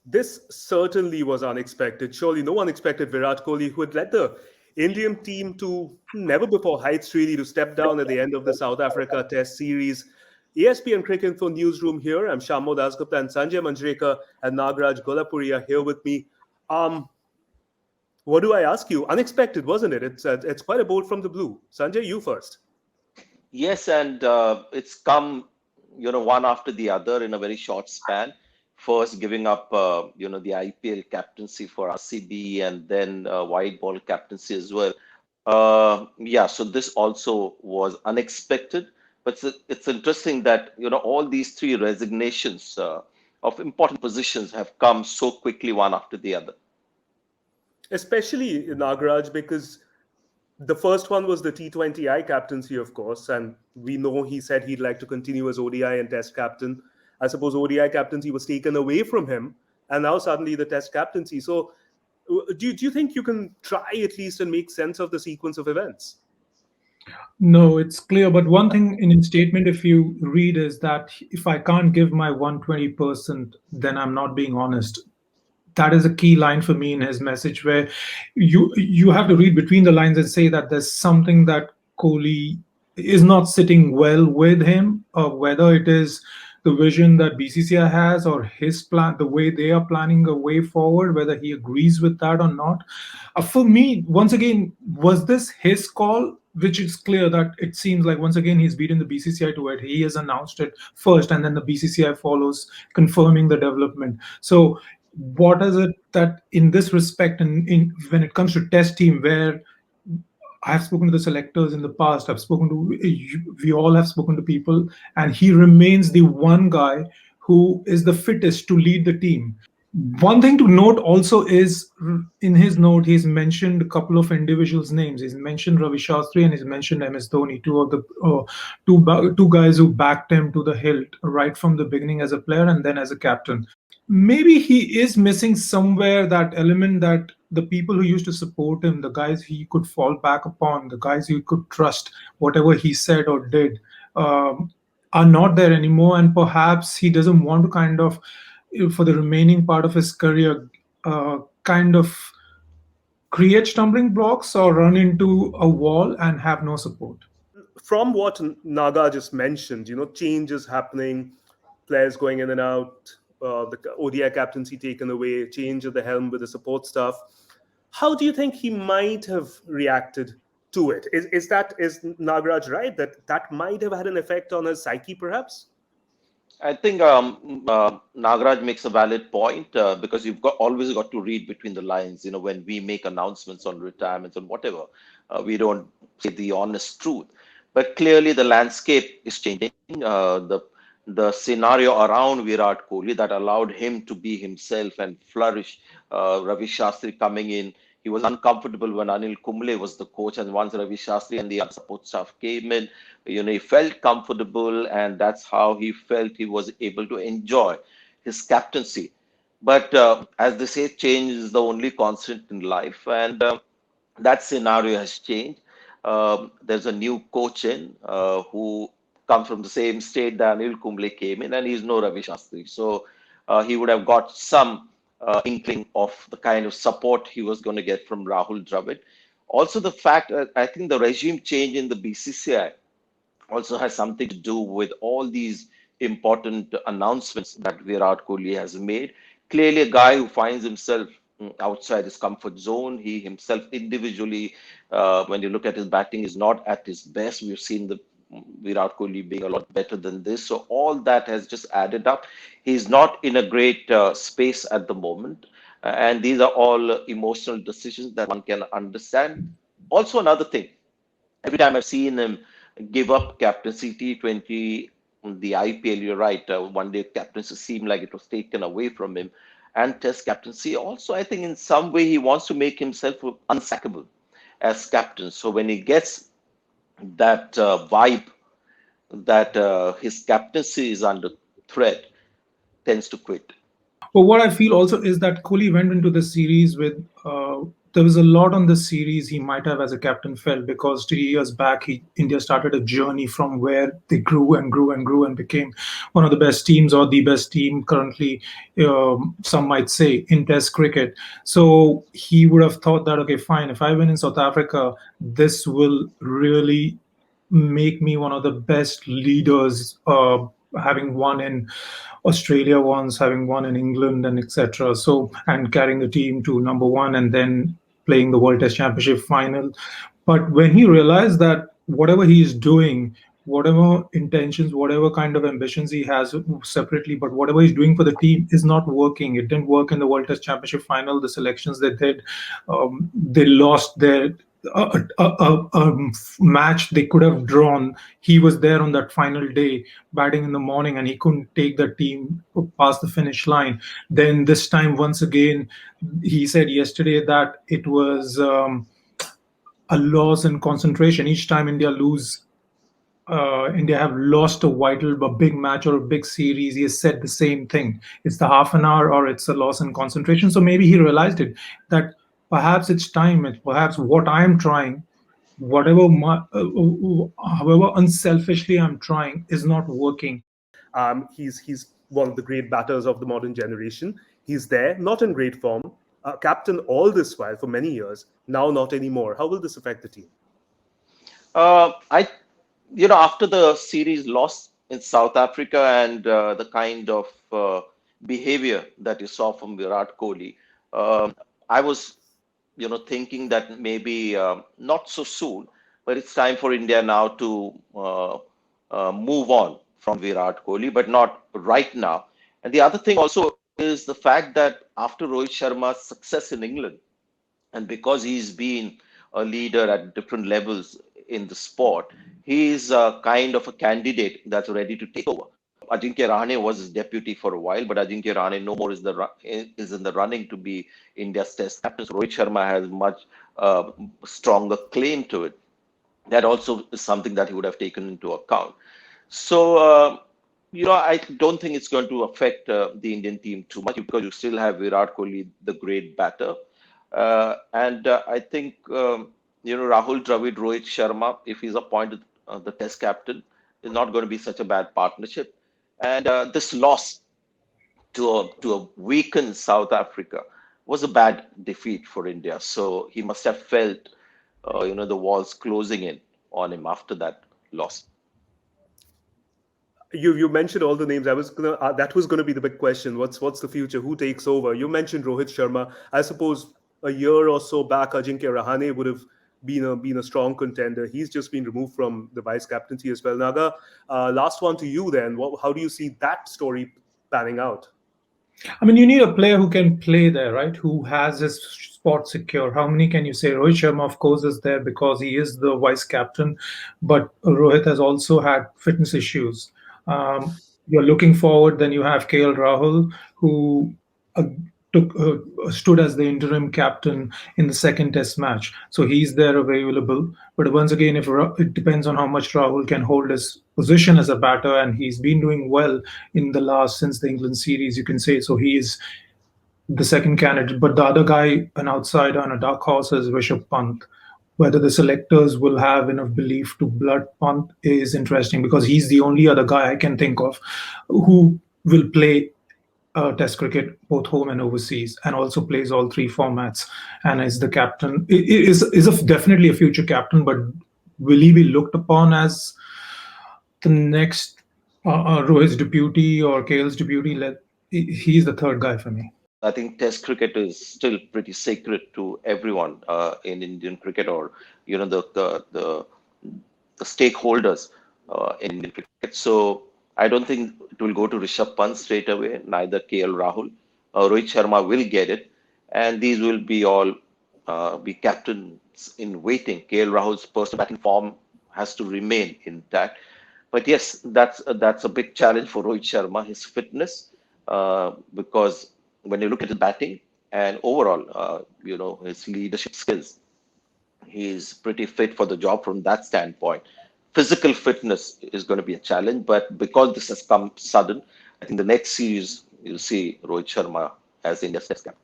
This certainly was unexpected. Surely no one expected Virat Kohli, who had led the Indian team to never before heights, really, to step down at the end of the South Africa Test series. ESPN Cricinfo Newsroom here. I'm Shammo Dasgupta and Sanjay Manjrekar and Nagaraj Golapuri are here with me. Um, what do I ask you? Unexpected, wasn't it? It's quite a bolt from the blue. Sanjay, you first. Yes, and it's come, one after the other in a very short span. First, giving up, the IPL captaincy for RCB and then white ball captaincy as well. Yeah, so this also was unexpected, but it's interesting that, all these three resignations of important positions have come so quickly, one after the other. Especially Nagaraj, because the first one was the T20I captaincy, of course, and we know he said he'd like to continue as ODI and Test captain. I suppose ODI captaincy was taken away from him, and now suddenly the Test captaincy. So, do you think you can try at least and make sense of the sequence of events? No, it's clear. But one thing in his statement, if you read, is that if I can't give my 120%, then I'm not being honest. That is a key line for me in his message, where you have to read between the lines and say that there's something that Kohli is not sitting well with him, or whether it is the vision that BCCI has or his plan, the way they are planning a way forward, whether he agrees with that or not. For me, once again, was this his call? Which is clear that it seems like once again he's beaten the BCCI to it. He has announced it first, and then the BCCI follows, confirming the development. So what is it that in this respect, and in when it comes to test team, where I've spoken to the selectors in the past, I've spoken to, we all have spoken to people, and he remains the one guy who is the fittest to lead the team. One thing to note also is, in his note, he's mentioned a couple of individuals' names. He's mentioned Ravi Shastri and he's mentioned MS Dhoni, two of the two guys who backed him to the hilt right from the beginning as a player and then as a captain. Maybe he is missing somewhere that element, that the people who used to support him, the guys he could fall back upon, the guys he could trust, whatever he said or did, are not there anymore. And perhaps he doesn't want to kind of, for the remaining part of his career, kind of create stumbling blocks or run into a wall and have no support. From what Naga just mentioned, change is happening, players going in and out, the ODI captaincy taken away, change at the helm with the support staff. How do you think he might have reacted to it? Is Nagaraj right that might have had an effect on his psyche, perhaps? I think Nagaraj makes a valid point because you've always got to read between the lines. When we make announcements on retirements and whatever, we don't say the honest truth. But clearly, the landscape is changing. The scenario around Virat Kohli that allowed him to be himself and flourish. Ravi Shastri coming in, he was uncomfortable when Anil Kumble was the coach, and once Ravi Shastri and the other support staff came in, he felt comfortable, and that's how he felt he was able to enjoy his captaincy. But as they say, change is the only constant in life, and that scenario has changed. There's a new coach in who comes from the same state that Anil Kumble came in, and he's no Ravi Shastri. So he would have got some inkling of the kind of support he was going to get from Rahul Dravid. Also, the fact that I think the regime change in the BCCI also has something to do with all these important announcements that Virat Kohli has made. Clearly, a guy who finds himself outside his comfort zone. He himself individually, when you look at his batting, is not at his best. We've seen the Virat Kohli being a lot better than this. So all that has just added up. He's not in a great space at the moment. And these are all emotional decisions that one can understand. Also, another thing, every time I've seen him give up captaincy T20, the IPL, you're right, one day captaincy seemed like it was taken away from him. And test captaincy also, I think in some way he wants to make himself unsackable as captain. So when he gets that vibe that his captaincy is under threat, tends to quit. But what I feel also is that Kohli went into the series with there was a lot on this series he might have as a captain felt, because 3 years back India started a journey from where they grew and grew and grew and became one of the best teams, or the best team currently, some might say, in Test cricket. So he would have thought that, okay, fine, if I win in South Africa, this will really make me one of the best leaders, having won in Australia once, having won in England, and etc. So, and carrying the team to number one, and then playing the World Test Championship final. But when he realized that whatever he is doing, whatever intentions, whatever kind of ambitions he has separately, but whatever he's doing for the team is not working. It didn't work in the World Test Championship final. The selections they did, they lost their match they could have drawn. He was there on that final day, batting in the morning, and he couldn't take the team past the finish line. Then this time, once again, he said yesterday that it was a loss in concentration. Each time India have lost a big match or a big series, he has said the same thing. It's the half an hour or it's a loss in concentration. So maybe he realized it, that perhaps it's time. It's perhaps what I'm trying, however unselfishly I'm trying, is not working. He's one of the great batters of the modern generation. He's there, not in great form. Captain all this while for many years. Now not anymore. How will this affect the team? I, after the series loss in South Africa and the kind of behavior that you saw from Virat Kohli, I was, thinking that maybe not so soon, but it's time for India now to move on from Virat Kohli, but not right now. And the other thing also is the fact that after Rohit Sharma's success in England, and because he's been a leader at different levels in the sport, he's a kind of a candidate that's ready to take over. Ajinkya Rahane was his deputy for a while, but Ajinkya Rahane no more is in the running to be India's Test captain. So Rohit Sharma has much stronger claim to it. That also is something that he would have taken into account. So, I don't think it's going to affect the Indian team too much, because you still have Virat Kohli, the great batter. And I think, Rahul Dravid, Rohit Sharma, if he's appointed the Test captain, is not going to be such a bad partnership. And this loss to a weakened South Africa was a bad defeat for India. So he must have felt, the walls closing in on him after that loss. You mentioned all the names. I was gonna that was gonna be the big question. What's the future? Who takes over? You mentioned Rohit Sharma. I suppose a year or so back, Ajinkya Rahane would have been a strong contender. He's just been removed from the vice captaincy as well. Naga, last one to you then. How do you see that story panning out? I mean, you need a player who can play there, right? Who has his spot secure. How many can you say? Rohit Sharma, of course, is there because he is the vice captain, but Rohit has also had fitness issues. You're looking forward, then you have KL Rahul, who uh, stood as the interim captain in the second Test match. So he's there available. But once again, it depends on how much Rahul can hold his position as a batter, and he's been doing well in the last since the England series, you can say. So he is the second candidate. But the other guy, an outsider and a dark horse, is Rishabh Pant. Whether the selectors will have enough belief to blood Pant is interesting, because he's the only other guy I can think of who will play Test cricket, both home and overseas, and also plays all three formats, and is the captain. Definitely a future captain, but will he be looked upon as the next Rohit's deputy or KL's deputy? He's the third guy for me. I think Test cricket is still pretty sacred to everyone in Indian cricket, or the stakeholders in Indian cricket. So I don't think it will go to Rishabh Pant straight away. Neither KL Rahul, Rohit Sharma will get it, and these will be all be captains in waiting. KL Rahul's personal batting form has to remain intact. But yes, that's a big challenge for Rohit Sharma, his fitness, because when you look at his batting and overall, his leadership skills, he's pretty fit for the job from that standpoint. Physical fitness is going to be a challenge, but because this has come sudden, I think the next series you'll see Rohit Sharma as India's Test captain.